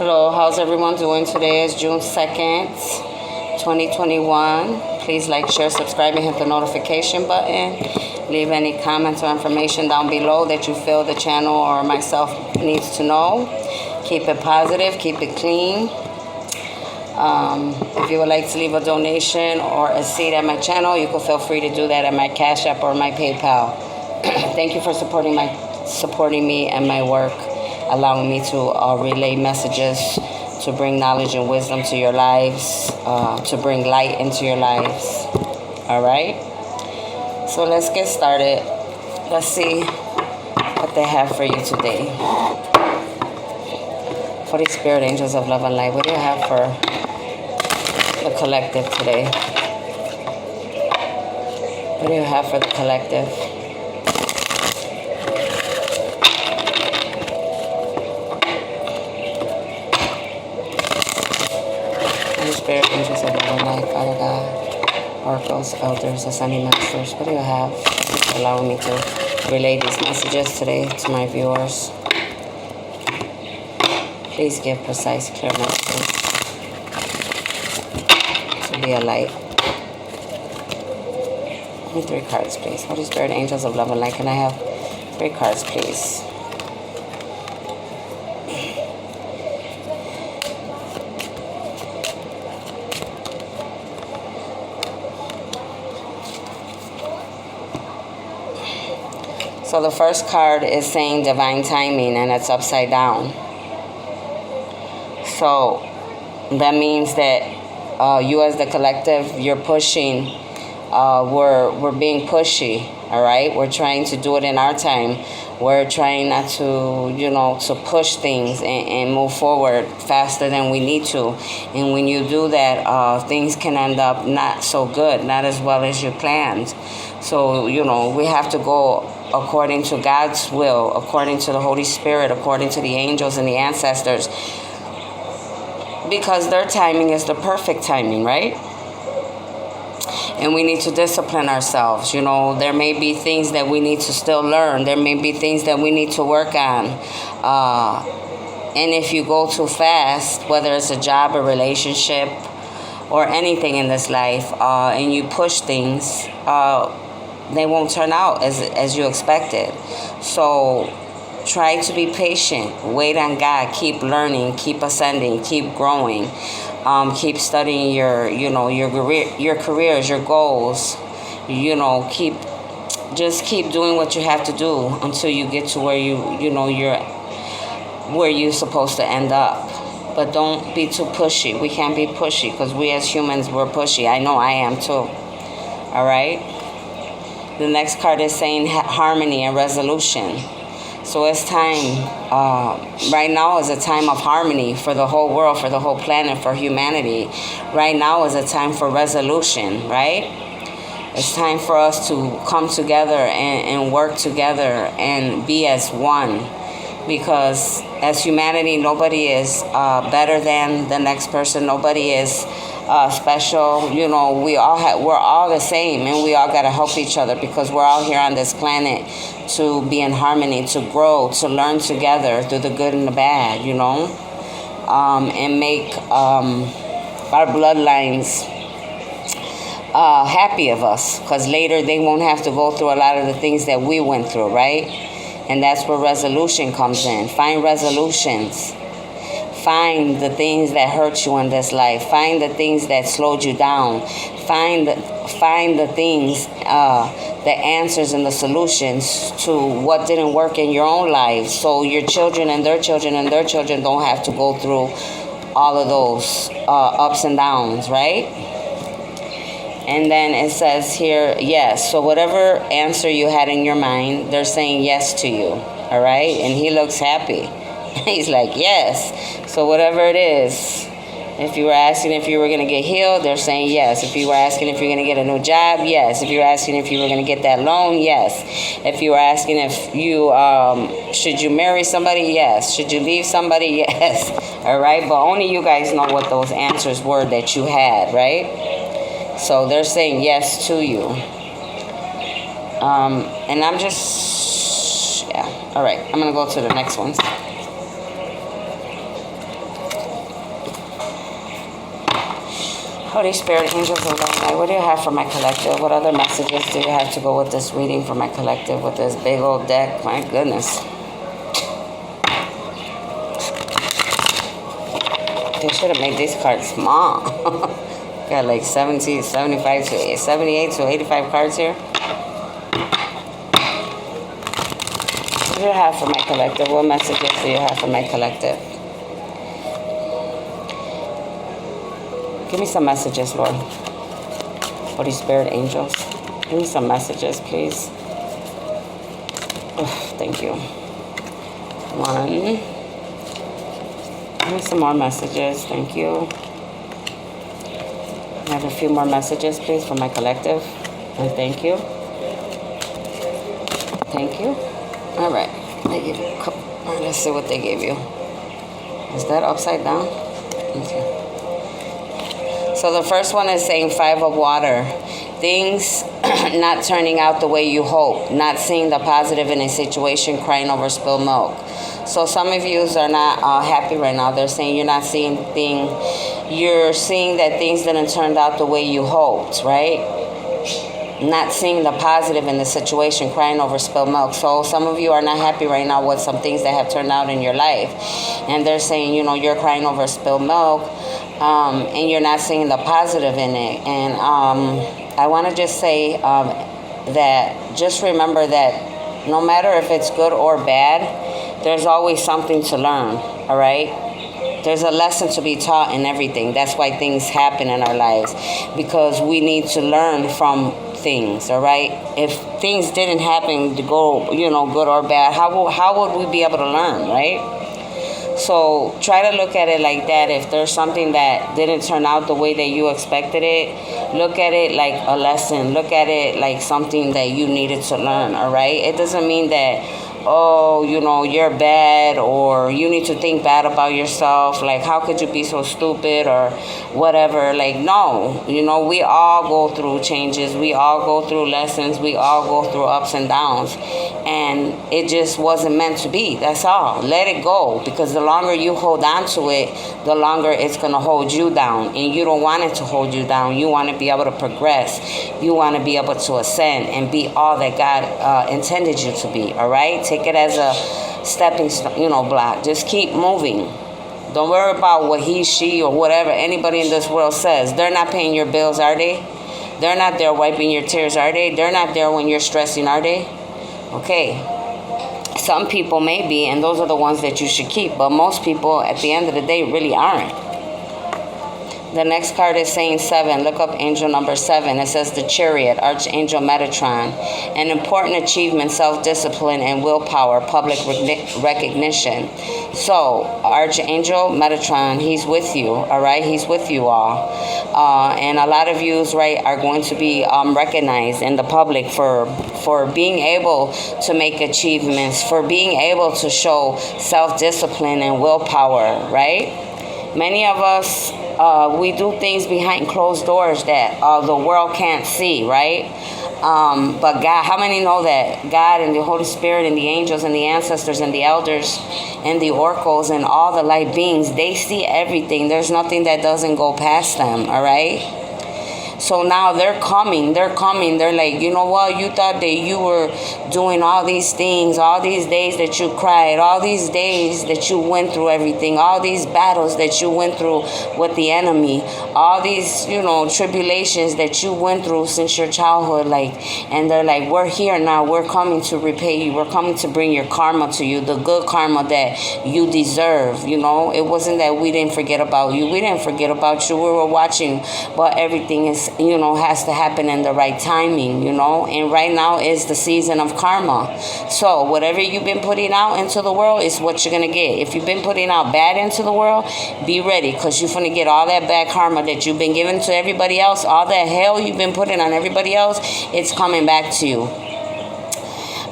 Hello, how's everyone doing? Today is June 2nd, 2021. Please like, share, subscribe, and hit the notification button. Leave any comments or information down below that you feel the channel or myself needs to know. Keep it positive, keep it clean. If you would like to leave a donation or a seed at my channel, you can feel free to do that at my Cash App or my PayPal. Thank you for supporting me and my work, allowing me to relay messages, to bring knowledge and wisdom to your lives, to bring light into your lives. All right? So let's get started. Let's see what they have for you today. For the Spirit Angels of Love and Light, what do you have for the collective today? What do you have for the collective? Spirit Angels of Love and Light, Father God, oracles, elders, ascending masters, what do you have? Allowing me to relay these messages today to my viewers. Please give precise, clear messages to be a light. Give me 3 cards, please. Holy Spirit Angels of Love and Light, can I have 3 cards, please? So the first card is saying divine timing, and it's upside down. So that means that you as the collective, you're pushing, we're being pushy, all right? We're trying to do it in our time. We're trying not to, to push things and move forward faster than we need to. And when you do that, things can end up not so good, not as well as you planned. So, we have to go according to God's will, according to the Holy Spirit, according to the angels and the ancestors, because their timing is the perfect timing, right? And we need to discipline ourselves. There may be things that we need to still learn. There may be things that we need to work on. And if you go too fast, whether it's a job, a relationship, or anything in this life, and you push things, they won't turn out as you expected. So try to be patient. Wait on God. Keep learning. Keep ascending. Keep growing. Keep studying your careers, your goals. Keep doing what you have to do until you get to where you're supposed to end up. But don't be too pushy. We can't be pushy because we as humans, we're pushy. I know I am too. All right? The next card is saying harmony and resolution. So it's time, right now is a time of harmony for the whole world, for the whole planet, for humanity. Right now is a time for resolution, right? It's time for us to come together and work together and be as one. Because as humanity, nobody is better than the next person. Nobody is special. We're all the same, and we all got to help each other because we're all here on this planet to be in harmony, to grow, to learn together through the good and the bad, and make our bloodlines happy of us, because later they won't have to go through a lot of the things that we went through, right? And that's where resolution comes in. Find resolutions. Find the things that hurt you in this life. Find the things that slowed you down. Find the things, the answers and the solutions to what didn't work in your own life, so your children and their children and their children don't have to go through all of those ups and downs, right? And then it says here, yes. So whatever answer you had in your mind, they're saying yes to you, all right? And he looks happy. He's like, yes. So whatever it is, if you were asking if you were going to get healed, they're saying yes. If you were asking if you're going to get a new job, yes. If you were asking if you were going to get that loan, yes. If you were asking if you, should you marry somebody, yes. Should you leave somebody, yes. All right? But only you guys know what those answers were that you had, right? So they're saying yes to you. And I'm just, yeah. All right. I'm going to go to the next one. Holy Spirit, angels of light, what do you have for my collective? What other messages do you have to go with this reading for my collective with this big old deck? My goodness. They should have made these cards small. Got like 70, 75 to 78 to 85 cards here. What do you have for my collective? What messages do you have for my collective? Give me some messages, Lord. Holy Spirit, angels. Give me some messages, please. Oh, thank you. One. Give me some more messages. Thank you. I have a few more messages, please, for my collective. And thank you. Thank you. All right. They gave you a couple. All right, let's see what they gave you. Is that upside down? Okay. So the first one is saying 5 of water. Things not turning out the way you hope. Not seeing the positive in a situation. Crying over spilled milk. So some of you are not happy right now. They're saying you're not seeing things. You're seeing that things didn't turn out the way you hoped, right? Not seeing the positive in the situation, crying over spilled milk. So some of you are not happy right now with some things that have turned out in your life. And they're saying, you know, you're crying over spilled milk and you're not seeing the positive in it. And I want to just say that just remember that no matter if it's good or bad, there's always something to learn, all right? There's a lesson to be taught in everything. That's why things happen in our lives, because we need to learn from things, all right? If things didn't happen to go, you know, good or bad, how would we be able to learn, right? So try to look at it like that. If there's something that didn't turn out the way that you expected it, look at it like a lesson. Look at it like something that you needed to learn, all right? It doesn't mean that, oh, you know, you're bad or you need to think bad about yourself. Like, how could you be so stupid or whatever? Like, no. You know, we all go through changes. We all go through lessons. We all go through ups and downs. And it just wasn't meant to be. That's all. Let it go. Because the longer you hold on to it, the longer it's going to hold you down. And you don't want it to hold you down. You want to be able to progress. You want to be able to ascend and be all that God intended you to be. All right? Take it as a stepping stone, block. Just keep moving. Don't worry about what he, she, or whatever anybody in this world says. They're not paying your bills, are they? They're not there wiping your tears, are they? They're not there when you're stressing, are they? Okay. Some people may be, and those are the ones that you should keep. But most people, at the end of the day, really aren't. The next card is saying 7. Look up angel number 7. It says the Chariot, Archangel Metatron. An important achievement, self-discipline, and willpower, public recognition. So, Archangel Metatron, he's with you, all right? He's with you all. And a lot of you, right, are going to be recognized in the public for being able to make achievements, for being able to show self-discipline and willpower, right? Many of us, we do things behind closed doors that the world can't see, right? But God, how many know that God and the Holy Spirit and the angels and the ancestors and the elders and the oracles and all the light beings, they see everything. There's nothing that doesn't go past them, all right? So now they're coming. They're like, you know what? You thought that you were doing all these things, all these days that you cried, all these days that you went through everything, all these battles that you went through with the enemy, all these, tribulations that you went through since your childhood. And they're like, we're here now. We're coming to repay you. We're coming to bring your karma to you, the good karma that you deserve. It wasn't that we didn't forget about you. We didn't forget about you. We were watching, but everything is, has to happen in the right timing, and right now is the season of karma. So whatever you've been putting out into the world is what you're going to get. If you've been putting out bad into the world, be ready, because you're going to get all that bad karma that you've been giving to everybody else, all that hell you've been putting on everybody else, it's coming back to you.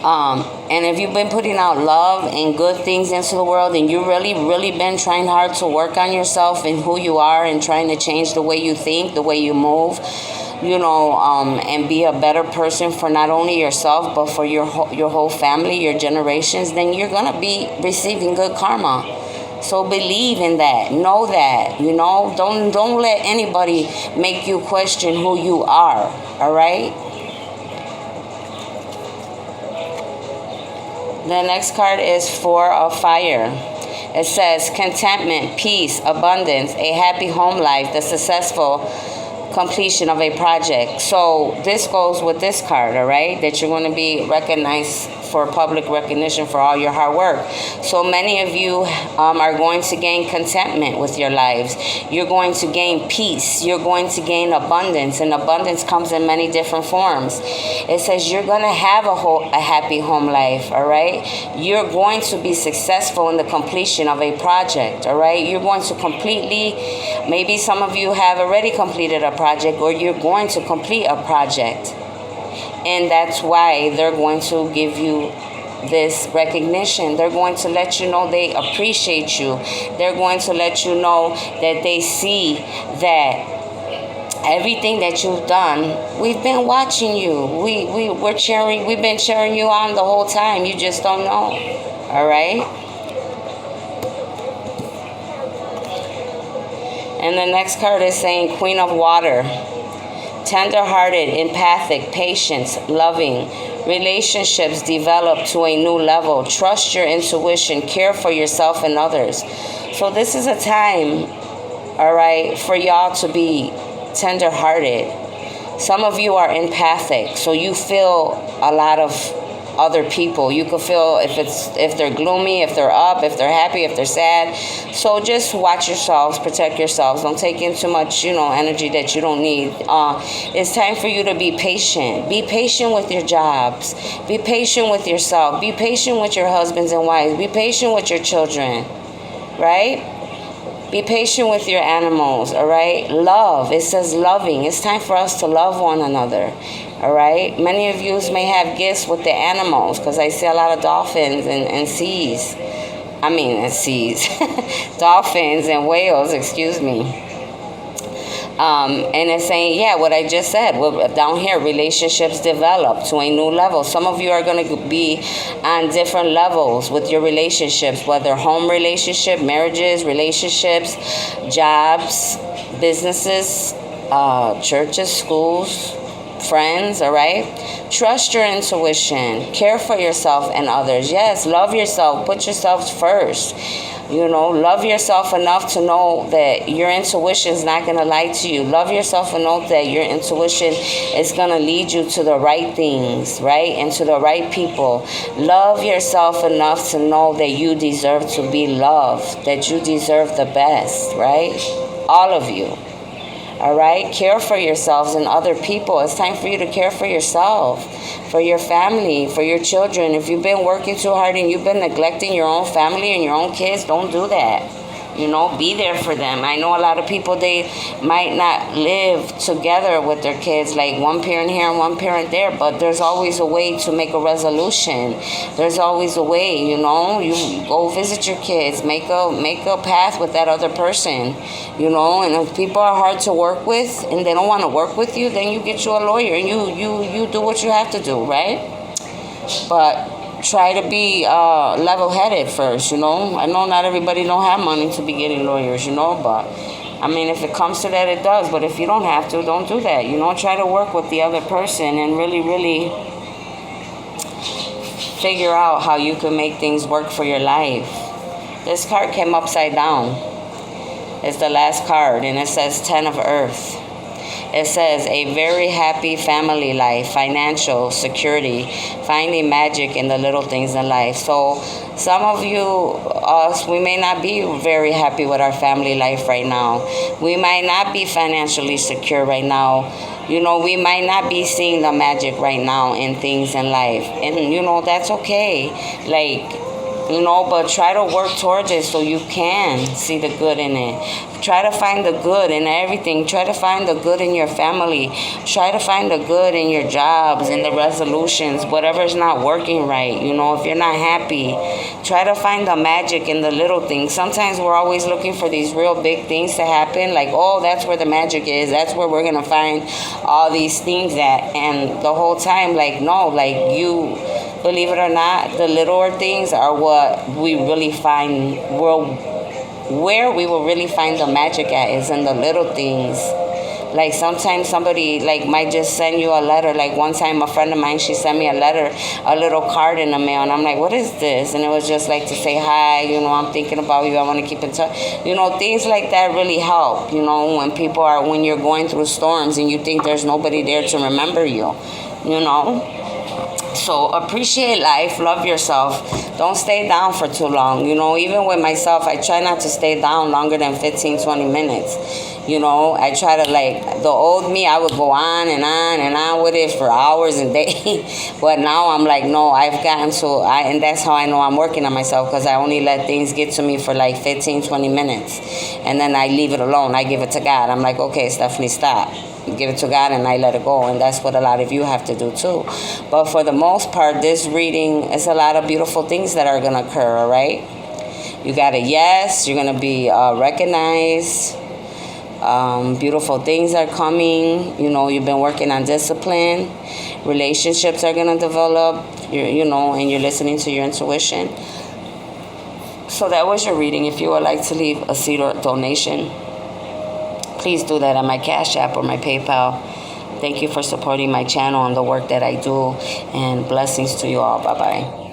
And if you've been putting out love and good things into the world, and you really, really been trying hard to work on yourself and who you are and trying to change the way you think, the way you move, and be a better person for not only yourself, but for your whole family, your generations, then you're going to be receiving good karma. So believe in that. Know that. Don't let anybody make you question who you are. All right? The next card is Four of Fire. It says contentment, peace, abundance, a happy home life, the successful completion of a project. So this goes with this card, all right? That you're going to be recognized for public recognition for all your hard work. So many of you are going to gain contentment with your lives. You're going to gain peace. You're going to gain abundance, and abundance comes in many different forms. It says you're going to have a happy home life, all right? You're going to be successful in the completion of a project, all right? You're going to completely, maybe some of you have already completed a project, or you're going to complete a project. And that's why they're going to give you this recognition. They're going to let you know they appreciate you. They're going to let you know that they see that everything that you've done, we've been watching you. We're cheering. We've been cheering you on the whole time. You just don't know. All right? And the next card is saying Queen of Water. Tender-hearted, empathic, patient, loving. Relationships develop to a new level. Trust your intuition. Care for yourself and others. So this is a time, all right, for y'all to be tender-hearted. Some of you are empathic, so you feel a lot of other people. You could feel if they're gloomy, if they're up, if they're happy, if they're sad. So just watch yourselves, protect yourselves. Don't take in too much, energy that you don't need. It's time for you to be patient. Be patient with your jobs. Be patient with yourself. Be patient with your husbands and wives. Be patient with your children, right? Be patient with your animals, all right? Love. It says loving. It's time for us to love one another, all right? Many of you may have gifts with the animals, because I see a lot of dolphins and seas. Dolphins and whales, excuse me. And it's saying, what I just said. Down here, relationships develop to a new level. Some of you are going to be on different levels with your relationships, whether home relationship, marriages, relationships, jobs, businesses, churches, schools, friends, all right? Trust your intuition. Care for yourself and others. Yes, love yourself. Put yourself first. Love yourself enough to know that your intuition is not going to lie to you. Love yourself enough that your intuition is going to lead you to the right things, right? And to the right people. Love yourself enough to know that you deserve to be loved, that you deserve the best, right? All of you. All right? Care for yourselves and other people. It's time for you to care for yourself, for your family, for your children. If you've been working too hard and you've been neglecting your own family and your own kids, don't do that. Be there for them. I know a lot of people, they might not live together with their kids, like one parent here and one parent there, but there's always a way to make a resolution. There's always a way, you go visit your kids, make a path with that other person, and if people are hard to work with and they don't want to work with you, then you get you a lawyer and you do what you have to do, right? But try to be level-headed first, I know not everybody don't have money to be getting lawyers, but if it comes to that, it does. But if you don't have to, don't do that. Try to work with the other person and really, really figure out how you can make things work for your life. This card came upside down. It's the last card, and it says 10 of Earth. It says a very happy family life, financial security, finding magic in the little things in life. So some of you, us, we may not be very happy with our family life right now. We might not be financially secure right now. We might not be seeing the magic right now in things in life. And, that's okay. But try to work towards it so you can see the good in it. Try to find the good in everything. Try to find the good in your family. Try to find the good in your jobs and the resolutions, whatever's not working right. If you're not happy, try to find the magic in the little things. Sometimes we're always looking for these real big things to happen. That's where the magic is. That's where we're going to find all these things at. And the whole time, you... Believe it or not, the littler things are what we really find where we will really find the magic at is in the little things. Like sometimes somebody like might just send you a letter. Like one time a friend of mine, she sent me a letter, a little card in the mail, and I'm like, what is this? And it was just like to say hi, I'm thinking about you, I want to keep in touch. Things like that really help, when you're going through storms and you think there's nobody there to remember you. So appreciate life, love yourself. Don't stay down for too long. Even with myself, I try not to stay down longer than 15, 20 minutes. I try to, the old me, I would go on and on and on with it for hours and days. But now I'm like, no, I've gotten and that's how I know I'm working on myself, because I only let things get to me for 15, 20 minutes. And then I leave it alone. I give it to God. I'm like, okay, Stephanie, stop. Give it to God, and I let it go. And that's what a lot of you have to do too. But for the most part, this reading is a lot of beautiful things that are going to occur, all right? You got a yes. You're going to be recognized. Beautiful things are coming. You've been working on discipline. Relationships are going to develop, and you're listening to your intuition. So that was your reading. If you would like to leave a seed or donation, please do that on my Cash App or my PayPal. Thank you for supporting my channel and the work that I do. And blessings to you all. Bye-bye.